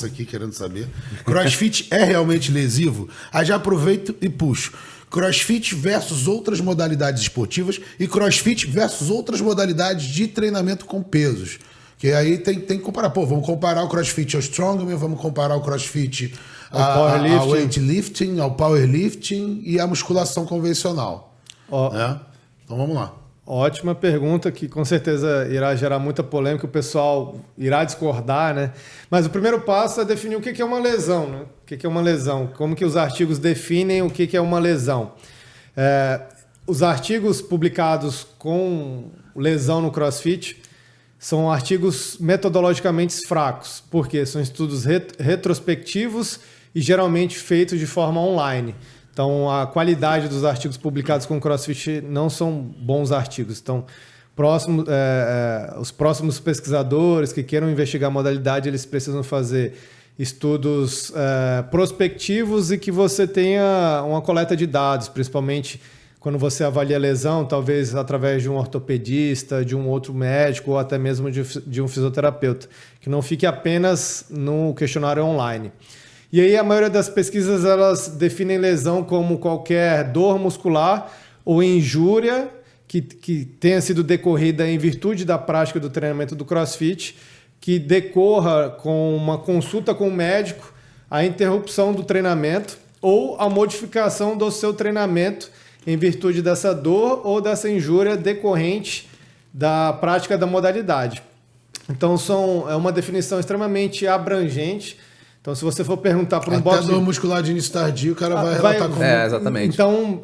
aqui querendo saber. CrossFit é realmente lesivo? Aí já aproveito e puxo. CrossFit versus outras modalidades esportivas e CrossFit versus outras modalidades de treinamento com pesos. Que aí tem que comparar. Pô, vamos comparar o CrossFit ao Strongman, vamos comparar o CrossFit ao weightlifting, ao powerlifting e à musculação convencional. Né? Então vamos lá. Ótima pergunta, que com certeza irá gerar muita polêmica, o pessoal irá discordar, né? Mas o primeiro passo é definir o que é uma lesão, né? O que é uma lesão? Como que os artigos definem o que é uma lesão? Os artigos publicados com lesão no CrossFit são artigos metodologicamente fracos, porque são estudos retrospectivos e geralmente feitos de forma online. Então, a qualidade dos artigos publicados com CrossFit não são bons artigos. Então, os próximos pesquisadores que queiram investigar a modalidade, eles precisam fazer estudos prospectivos e que você tenha uma coleta de dados, principalmente quando você avalia a lesão, talvez através de um ortopedista, de um outro médico ou até mesmo de um fisioterapeuta, que não fique apenas no questionário online. E aí a maioria das pesquisas elas definem lesão como qualquer dor muscular ou injúria que tenha sido decorrida em virtude da prática do treinamento do CrossFit, que decorra com uma consulta com o médico, a interrupção do treinamento ou a modificação do seu treinamento em virtude dessa dor ou dessa injúria decorrente da prática da modalidade. Então é uma definição extremamente abrangente. Então, se você for perguntar para um boxe... Até dor muscular de início tardio, o cara vai relatar como... exatamente. Então,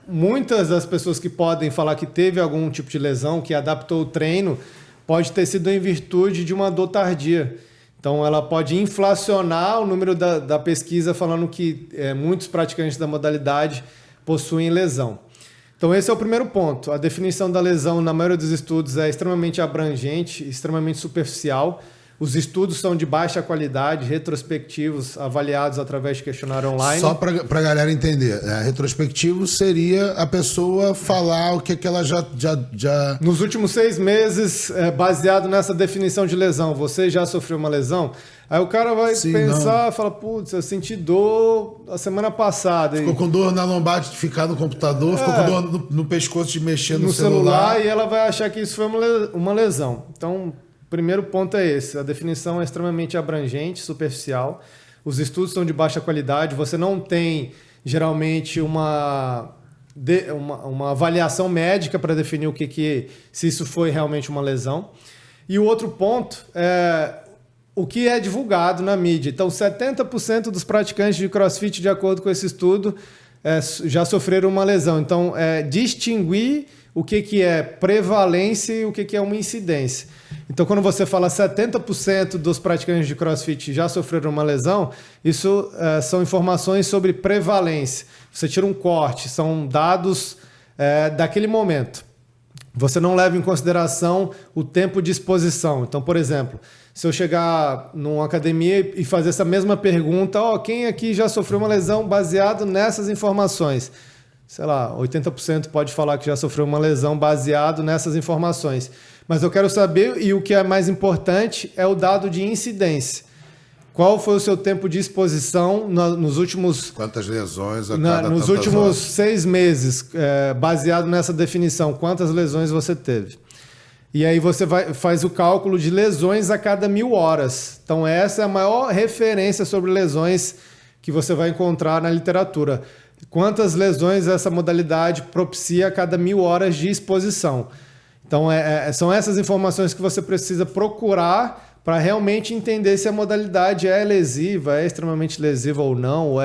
muitas das pessoas que podem falar que teve algum tipo de lesão, que adaptou o treino, pode ter sido em virtude de uma dor tardia. Então, ela pode inflacionar o número da pesquisa falando que muitos praticantes da modalidade possuem lesão. Então, esse é o primeiro ponto. A definição da lesão, na maioria dos estudos, é extremamente abrangente, extremamente superficial. Os estudos são de baixa qualidade, retrospectivos, avaliados através de questionário online. Só para a galera entender, retrospectivo seria a pessoa falar o que ela já... Nos últimos 6 meses, baseado nessa definição de lesão, você já sofreu uma lesão? Aí o cara vai pensar, fala, putz, eu senti dor a semana passada. Ficou com dor na lombar de ficar no computador, ficou com dor no pescoço de mexer no celular. E ela vai achar que isso foi uma lesão. Então... O primeiro ponto é esse, a definição é extremamente abrangente, superficial, os estudos são de baixa qualidade, você não tem geralmente uma avaliação médica para definir se isso foi realmente uma lesão. E o outro ponto é o que é divulgado na mídia. Então, 70% dos praticantes de CrossFit, de acordo com esse estudo, já sofreram uma lesão. Então, distinguir o que é prevalência e o que é uma incidência. Então, quando você fala 70% dos praticantes de CrossFit já sofreram uma lesão, isso são informações sobre prevalência. Você tira um corte, são dados daquele momento. Você não leva em consideração o tempo de exposição. Então, por exemplo, se eu chegar numa academia e fazer essa mesma pergunta, quem aqui já sofreu uma lesão baseado nessas informações? Sei lá, 80% pode falar que já sofreu uma lesão baseado nessas informações. Mas eu quero saber, e o que é mais importante, é o dado de incidência. Qual foi o seu tempo de exposição nos últimos... Quantas lesões nos últimos 6 meses, baseado nessa definição, quantas lesões você teve? E aí você faz o cálculo de lesões a cada 1000 horas. Então essa é a maior referência sobre lesões que você vai encontrar na literatura. Quantas lesões essa modalidade propicia a cada 1000 horas de exposição. Então, são essas informações que você precisa procurar para realmente entender se a modalidade é lesiva, é extremamente lesiva ou não,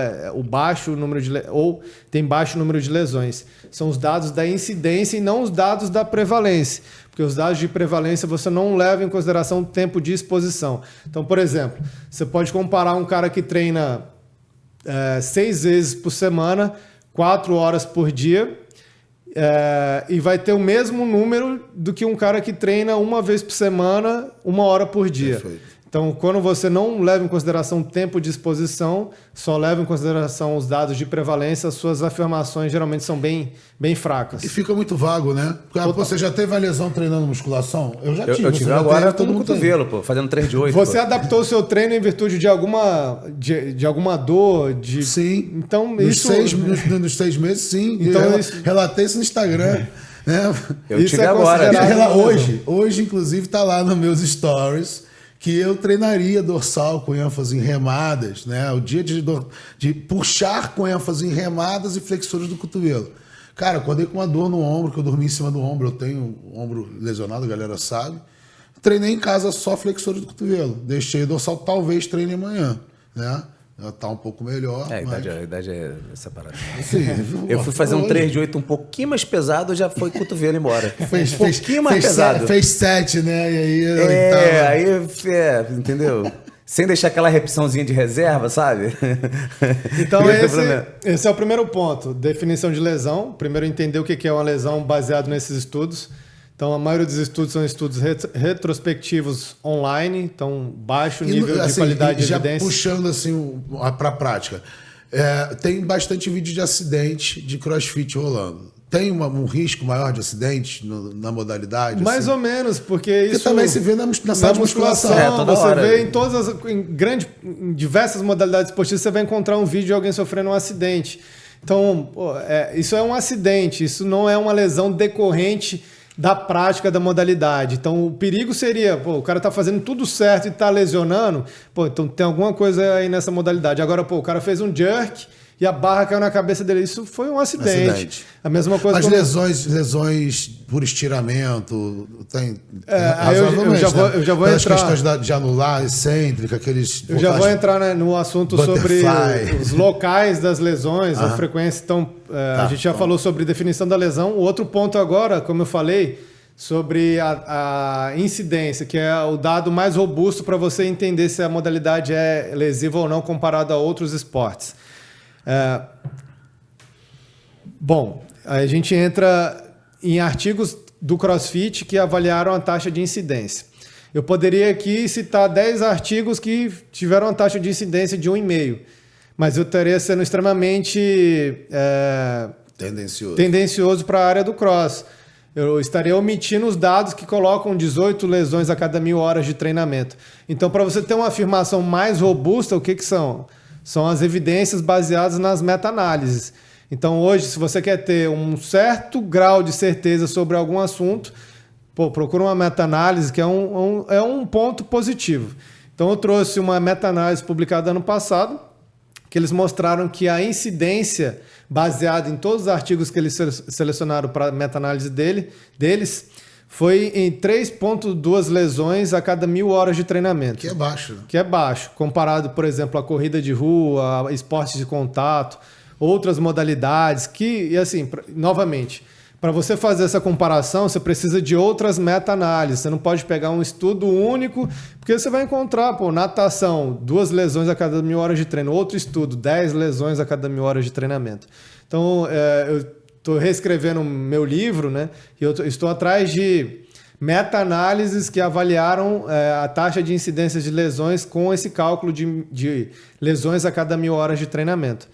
ou tem baixo número de lesões. São os dados da incidência e não os dados da prevalência, porque os dados de prevalência você não leva em consideração o tempo de exposição. Então, por exemplo, você pode comparar um cara que treina 6 vezes por semana, 4 horas por dia, e vai ter o mesmo número do que um cara que treina 1 vez por semana, 1 hora por dia. Perfeito. Então, quando você não leva em consideração o tempo de exposição, só leva em consideração os dados de prevalência, suas afirmações geralmente são bem fracas. E fica muito vago, né? Porque, você já teve a lesão treinando musculação? Eu já tive. Eu tive agora todo no cotovelo, pô, fazendo 3 de 8. Você adaptou o seu treino em virtude de alguma dor? Sim. Então, nos 6 meses, sim. Então, relatei isso no Instagram. Né? Eu tive agora. Hoje, inclusive, tá lá nos meus stories que eu treinaria dorsal com ênfase em remadas, né? O dia de puxar com ênfase em remadas e flexores do cotovelo. Cara, eu acordei com uma dor no ombro, que eu dormi em cima do ombro, eu tenho o ombro lesionado, a galera sabe. Treinei em casa só flexores do cotovelo. Deixei o dorsal, talvez treine amanhã, né? Já tá um pouco melhor. A idade é essa parada. Sim, eu fui fazer um 3 de 8 um pouquinho mais pesado, já foi cotovelo embora. Fez um pouquinho mais pesado. Fez 7, né? E aí, entendeu? Sem deixar aquela repetiçãozinha de reserva, sabe? Então esse é o primeiro ponto. Definição de lesão. Primeiro entender o que é uma lesão baseado nesses estudos. Então, a maioria dos estudos são estudos retrospectivos online, então baixo nível de qualidade de evidência. Já puxando assim para a prática, tem bastante vídeo de acidente de crossfit rolando. Tem um risco maior de acidente na modalidade? Mais assim? Ou menos, porque isso também se vê na sala de musculação. Você hora. Vê em diversas modalidades esportivas, você vai encontrar um vídeo de alguém sofrendo um acidente. Então, isso é um acidente, isso não é uma lesão decorrente da prática da modalidade. Então, o perigo seria, o cara tá fazendo tudo certo e tá lesionando, então tem alguma coisa aí nessa modalidade. Agora, o cara fez um jerk e a barra caiu na cabeça dele. Isso foi um acidente. A mesma coisa. Mas lesões por estiramento, tem eu já vou entrar. As questões de anular, excêntrica, aqueles. Eu já vou entrar, né, no assunto sobre os locais das lesões, a frequência. Então, a gente já falou sobre definição da lesão. O outro ponto agora, como eu falei, sobre a incidência, que é o dado mais robusto para você entender se a modalidade é lesiva ou não comparado a outros esportes. Bom, a gente entra em artigos do CrossFit que avaliaram a taxa de incidência. Eu poderia aqui citar 10 artigos que tiveram uma taxa de incidência de 1,5, mas eu estaria sendo extremamente tendencioso para a área do cross. Eu estaria omitindo os dados que colocam 18 lesões a cada 1.000 horas de treinamento. Então, para você ter uma afirmação mais robusta, o que são? São as evidências baseadas nas meta-análises. Então, hoje, se você quer ter um certo grau de certeza sobre algum assunto, procura uma meta-análise, que é um ponto positivo. Então, eu trouxe uma meta-análise publicada ano passado, que eles mostraram que a incidência, baseada em todos os artigos que eles selecionaram para a meta-análise deles, foi em 3,2 lesões a cada 1.000 horas de treinamento. Que é baixo. Né? Que é baixo, comparado, por exemplo, a corrida de rua, a esportes de contato, outras modalidades que, e assim, novamente, para você fazer essa comparação, você precisa de outras meta-análises. Você não pode pegar um estudo único, porque você vai encontrar, natação, 2 lesões a cada 1.000 horas de treino. Outro estudo, 10 lesões a cada 1.000 horas de treinamento. Então, eu estou reescrevendo meu livro, né? E eu estou atrás de meta-análises que avaliaram a taxa de incidência de lesões com esse cálculo de lesões a cada 1.000 horas de treinamento.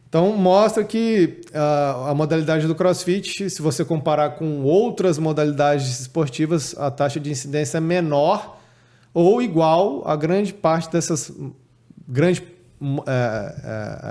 Então, mostra que a modalidade do CrossFit, se você comparar com outras modalidades esportivas, a taxa de incidência é menor ou igual a grande parte dessas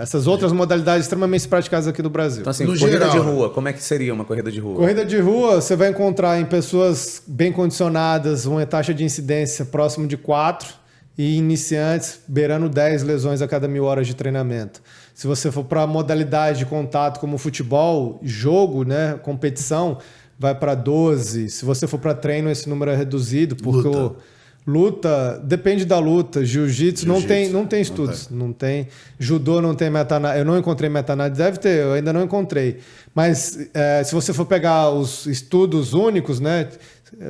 essas outras modalidades extremamente praticadas aqui no Brasil. Então, assim, corrida de rua, como é que seria uma corrida de rua? Corrida de rua, você vai encontrar em pessoas bem condicionadas uma taxa de incidência próximo de 4 e iniciantes beirando 10 lesões a cada 1.000 horas de treinamento. Se você for para modalidade de contato como futebol, jogo, né, competição, vai para 12. Se você for para treino, esse número é reduzido, porque luta depende da luta. Jiu-jitsu não tem estudos. Não tem. Judô não tem meta-análise. Eu não encontrei meta-análise. Deve ter, eu ainda não encontrei. Mas se você for pegar os estudos únicos, né,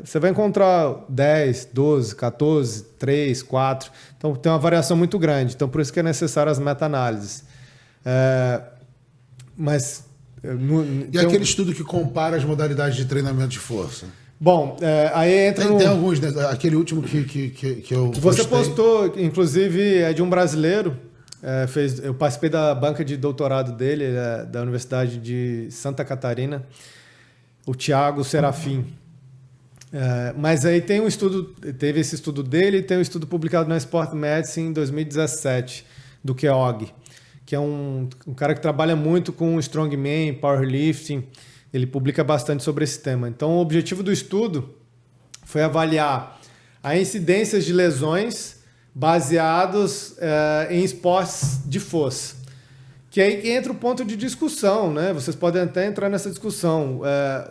você vai encontrar 10, 12, 14, 3, 4. Então tem uma variação muito grande. Então por isso que é necessário as meta-análises. E aquele estudo que compara as modalidades de treinamento de força? Bom, aí entra Tem alguns, né? Aquele último que eu Você postei. postou, inclusive, é de um brasileiro. Eu participei da banca de doutorado dele, da Universidade de Santa Catarina, o Thiago Serafim. Mas aí tem teve esse estudo dele e tem um estudo publicado na Sport Medicine em 2017, do Keogh, que é um cara que trabalha muito com strongman, powerlifting. Ele publica bastante sobre esse tema. Então, o objetivo do estudo foi avaliar a incidência de lesões baseados em esportes de força. Que aí entra o ponto de discussão, né? Vocês podem até entrar nessa discussão.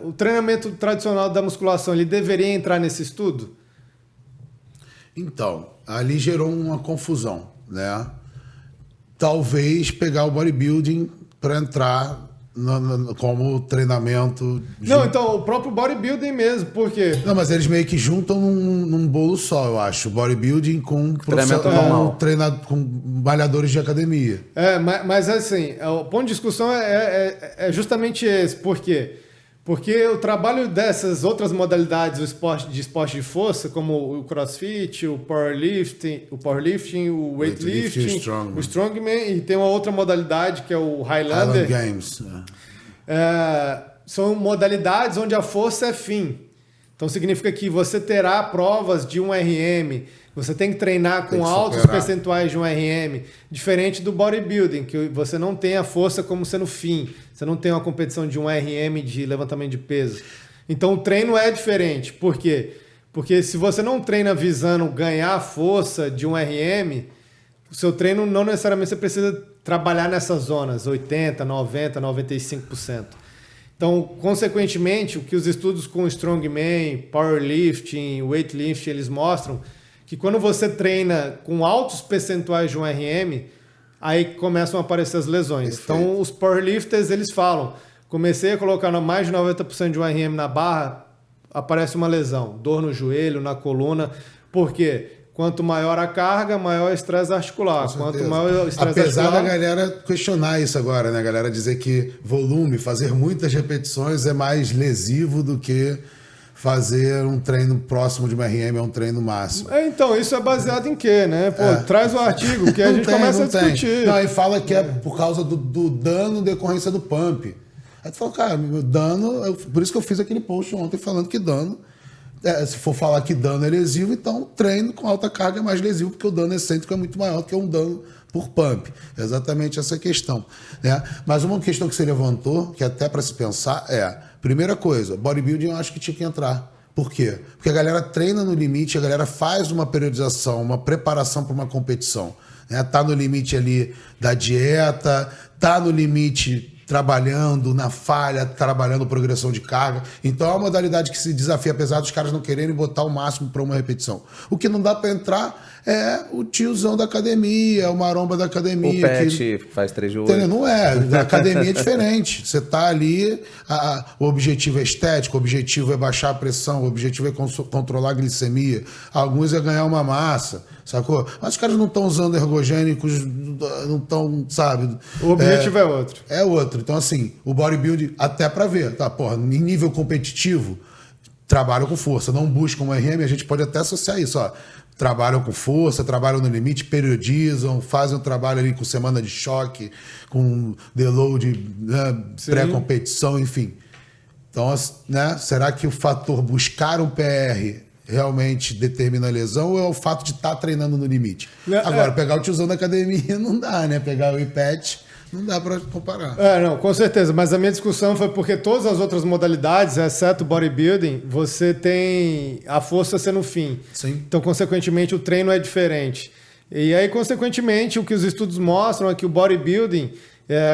O treinamento tradicional da musculação, ele deveria entrar nesse estudo? Então, ali gerou uma confusão, né? Talvez pegar o bodybuilding para entrar como treinamento. Não, então, o próprio bodybuilding mesmo, por quê? Não, mas eles meio que juntam num bolo só, eu acho. Bodybuilding com Treinamento normal. com malhadores de academia. Mas assim, o ponto de discussão é justamente esse. Por quê? Porque o trabalho dessas outras modalidades de esporte de força, como o CrossFit, o powerlifting, o weightlifting, o strongman, e tem uma outra modalidade que é o Highlander. Highland Games. São modalidades onde a força é fim. Então significa que você terá provas de 1RM, você tem que treinar com altos percentuais de 1RM, diferente do bodybuilding, que você não tem a força como sendo fim. Você não tem uma competição de 1RM de levantamento de peso. Então o treino é diferente. Por quê? Porque se você não treina visando ganhar força de 1RM, o seu treino não necessariamente você precisa trabalhar nessas zonas, 80%, 90%, 95%. Então, consequentemente, o que os estudos com strongman, powerlifting, weightlifting, eles mostram que quando você treina com altos percentuais de 1RM, aí começam a aparecer as lesões. Perfeito. Então, os powerlifters, eles falam, comecei a colocar mais de 90% de 1RM na barra, aparece uma lesão, dor no joelho, na coluna. Por quê? Quanto maior a carga, maior o estresse articular. Quanto maior o estresse Apesar articular... da galera questionar isso agora, né? A galera dizer que volume, fazer muitas repetições é mais lesivo do que fazer um treino próximo de uma RM, é um treino máximo. Então, isso é baseado em quê, né? Traz o artigo que a gente começa a discutir. Não, e fala que é por causa do dano decorrência do pump. Aí tu fala, cara, meu dano... Por isso que eu fiz aquele post ontem falando que dano... se for falar que dano é lesivo, então treino com alta carga é mais lesivo, porque o dano excêntrico é muito maior do que um dano por pump. É exatamente essa questão, né? Mas uma questão que você levantou, que até para se pensar, primeira coisa, bodybuilding eu acho que tinha que entrar. Por quê? Porque a galera treina no limite, a galera faz uma periodização, uma preparação para uma competição. Né? Tá no limite ali da dieta, tá no limite trabalhando na falha, trabalhando progressão de carga. Então é uma modalidade que se desafia, apesar dos caras não quererem botar o máximo para uma repetição. O que não dá para entrar é o tiozão da academia, o maromba da academia. O pet que faz 3 de 8. Não é, a academia é diferente. Você tá ali, o objetivo é estético, o objetivo é baixar a pressão, o objetivo é controlar a glicemia. Alguns é ganhar uma massa, sacou? Mas os caras não estão usando ergogênicos, não estão, sabe? O objetivo é outro. É outro. Então, assim, o bodybuilding, até pra ver, tá? Porra, em nível competitivo, trabalham com força, não buscam um RM, a gente pode até associar isso, ó. Trabalham com força, trabalham no limite, periodizam, fazem um trabalho ali com semana de choque, com deload, né, pré-competição, enfim. Então, né, será que o fator buscar um PR realmente determina a lesão ou é o fato de estar treinando no limite? Agora, pegar o tiozão da academia não dá, né? Pegar o IPET não dá para comparar. Não, com certeza. Mas a minha discussão foi porque todas as outras modalidades, exceto o bodybuilding, você tem a força sendo o fim. Sim. Então, consequentemente, o treino é diferente. E aí, consequentemente, o que os estudos mostram é que o bodybuilding,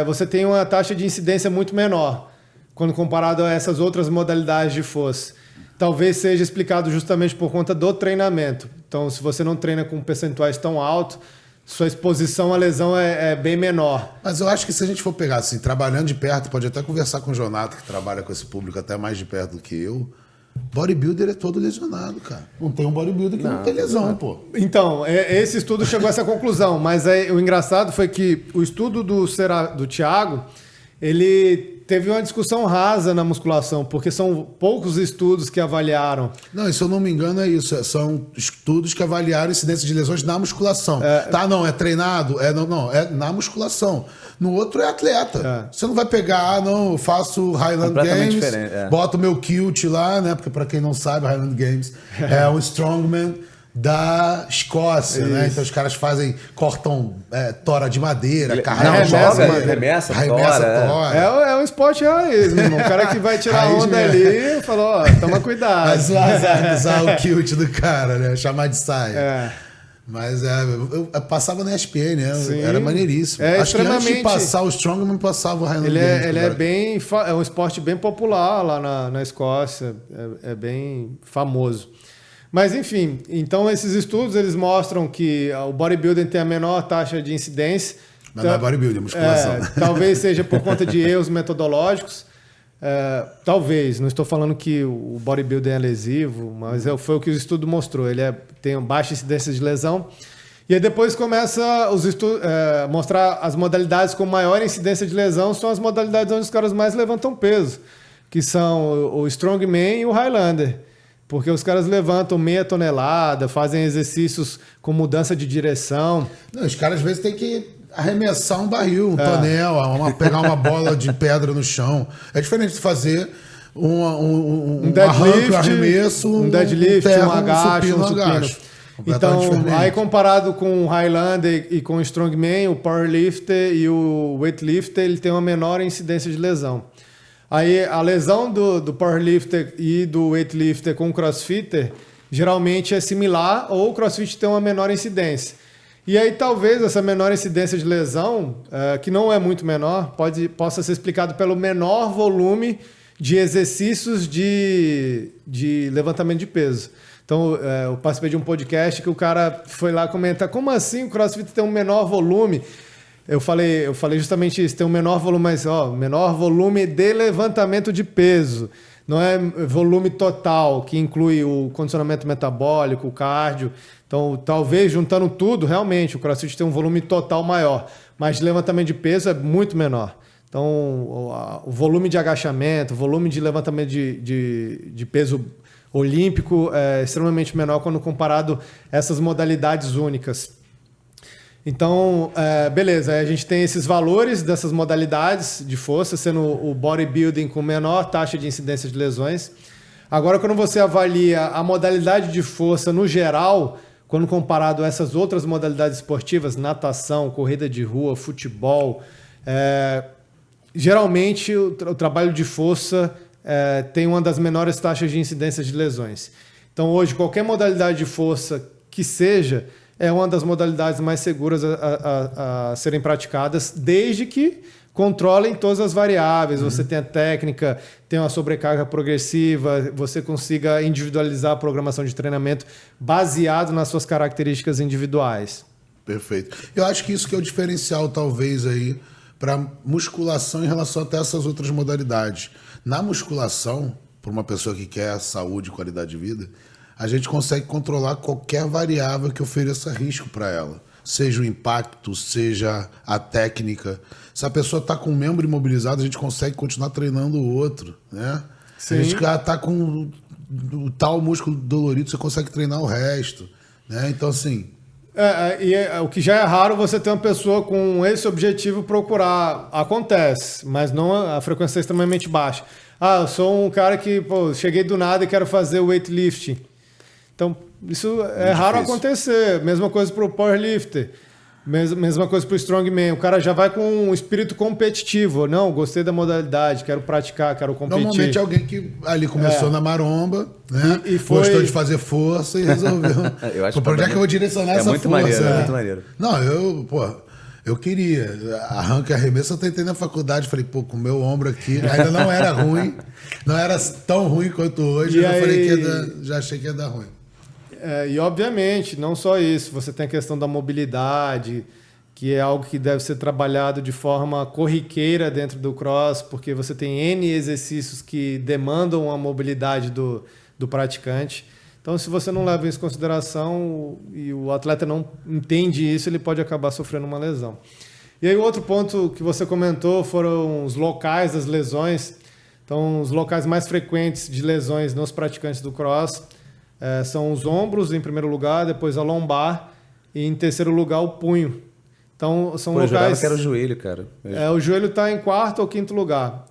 você tem uma taxa de incidência muito menor quando comparado a essas outras modalidades de força. Talvez seja explicado justamente por conta do treinamento. Então, se você não treina com percentuais tão altos, sua exposição à lesão é bem menor. Mas eu acho que se a gente for pegar assim, trabalhando de perto, pode até conversar com o Jonato, que trabalha com esse público até mais de perto do que eu. Bodybuilder é todo lesionado, cara. Não tem um bodybuilder que não tem lesão, pô. Então, esse estudo chegou a essa conclusão, mas o engraçado foi que o estudo do Thiago, ele teve uma discussão rasa na musculação, porque são poucos estudos que avaliaram. Não, se eu não me engano é isso. São estudos que avaliaram incidência de lesões na musculação. Tá, não, é treinado? Não, é na musculação. No outro é atleta. Você não vai pegar, não, eu faço Highland Games, boto meu kilt lá, né? Porque pra quem não sabe, Highland Games é um strongman da Escócia, né? Então os caras cortam tora de madeira, arremessa tora. É um esporte raiz, meu irmão. O cara que vai tirar raiz onda ali falou, ó, toma cuidado. Mas usar o kilt do cara, né? Chamar de saia. Mas eu passava na ESPN, né? Sim. Era maneiríssimo. Acho que antes de passar o Strongman, passava o Highland Games. Ele é um esporte bem popular lá na Escócia. É bem famoso. Mas, enfim, então esses estudos eles mostram que o bodybuilding tem a menor taxa de incidência. Mas não é bodybuilding, é musculação. Talvez seja por conta de erros metodológicos. Talvez, não estou falando que o bodybuilding é lesivo, mas foi o que o estudo mostrou. Ele tem baixa incidência de lesão. E aí depois começa os estudos mostrar as modalidades com maior incidência de lesão, são as modalidades onde os caras mais levantam peso, que são o Strongman e o Highlander. Porque os caras levantam meia tonelada, fazem exercícios com mudança de direção. Não, os caras às vezes têm que arremessar um barril, um tonel, pegar uma bola de pedra no chão. É diferente de fazer um deadlift, um arremesso, um deadlift, um agacho, um supino. Então, aí comparado com o Highlander e com o Strongman, o powerlifter e o weightlifter, ele tem uma menor incidência de lesão. Aí a lesão do powerlifter e do weightlifter com o crossfitter geralmente é similar, ou o crossfit tem uma menor incidência. E aí talvez essa menor incidência de lesão, que não é muito menor, possa ser explicado pelo menor volume de exercícios de levantamento de peso. Então, eu participei de um podcast que o cara foi lá comentar, como assim o crossfit tem um menor volume? Eu falei justamente isso, tem um menor volume, mas menor volume de levantamento de peso. Não é volume total, que inclui o condicionamento metabólico, o cardio. Então, talvez juntando tudo, realmente, o CrossFit tem um volume total maior. Mas de levantamento de peso é muito menor. Então, o volume de agachamento, o volume de levantamento de peso olímpico é extremamente menor quando comparado a essas modalidades únicas. Então, beleza, a gente tem esses valores dessas modalidades de força, sendo o bodybuilding com menor taxa de incidência de lesões. Agora, quando você avalia a modalidade de força no geral, quando comparado a essas outras modalidades esportivas, natação, corrida de rua, futebol, geralmente o trabalho de força tem uma das menores taxas de incidência de lesões. Então, hoje, qualquer modalidade de força que seja, é uma das modalidades mais seguras a serem praticadas, desde que controlem todas as variáveis. Você tem a técnica, tem uma sobrecarga progressiva, você consiga individualizar a programação de treinamento baseado nas suas características individuais. Perfeito. Eu acho que isso que é o diferencial, talvez, aí para musculação em relação até essas outras modalidades. Na musculação, para uma pessoa que quer saúde e qualidade de vida, a gente consegue controlar qualquer variável que ofereça risco para ela. Seja o impacto, seja a técnica. Se a pessoa está com um membro imobilizado, a gente consegue continuar treinando o outro, né? Sim. A gente está com o tal músculo dolorido, você consegue treinar o resto, né? Então, assim... o que já é raro você ter uma pessoa com esse objetivo procurar. Acontece, mas não a frequência é extremamente baixa. Eu sou um cara que cheguei do nada e quero fazer weightlifting. Então, isso é raro acontecer. Mesma coisa para o powerlifter. Mesma coisa para o strongman. O cara já vai com um espírito competitivo. Não, gostei da modalidade, quero praticar, quero competir. Normalmente é alguém que ali começou na maromba, né? E gostou de fazer força e resolveu. Eu acho para onde é que eu vou direcionar essa muito força? Maneiro, é muito maneiro. Não, eu queria. Arranque e arremesso eu tentei na faculdade. Falei, com o meu ombro aqui ainda não era ruim. Não era tão ruim quanto hoje. Já achei que ia dar ruim. E obviamente, não só isso, você tem a questão da mobilidade, que é algo que deve ser trabalhado de forma corriqueira dentro do cross, porque você tem N exercícios que demandam a mobilidade do praticante. Então, se você não leva isso em consideração e o atleta não entende isso, ele pode acabar sofrendo uma lesão. E aí o outro ponto que você comentou foram os locais das lesões. Então, os locais mais frequentes de lesões nos praticantes do cross são os ombros, em primeiro lugar, depois a lombar e, em terceiro lugar, o punho. Então, são Pô, eu jurava locais... que era o joelho, cara. o joelho está em quarto ou quinto lugar.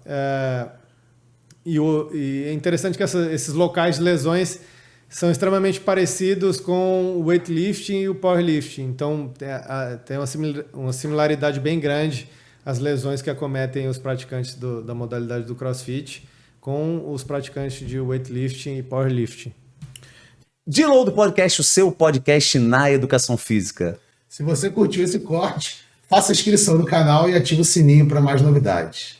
E é interessante que esses locais de lesões são extremamente parecidos com o weightlifting e o powerlifting. Então, tem uma similaridade bem grande as lesões que acometem os praticantes da modalidade do CrossFit com os praticantes de weightlifting e powerlifting. Deload Podcast, o seu podcast na educação física. Se você curtiu esse corte, faça a inscrição no canal e ative o sininho para mais novidades.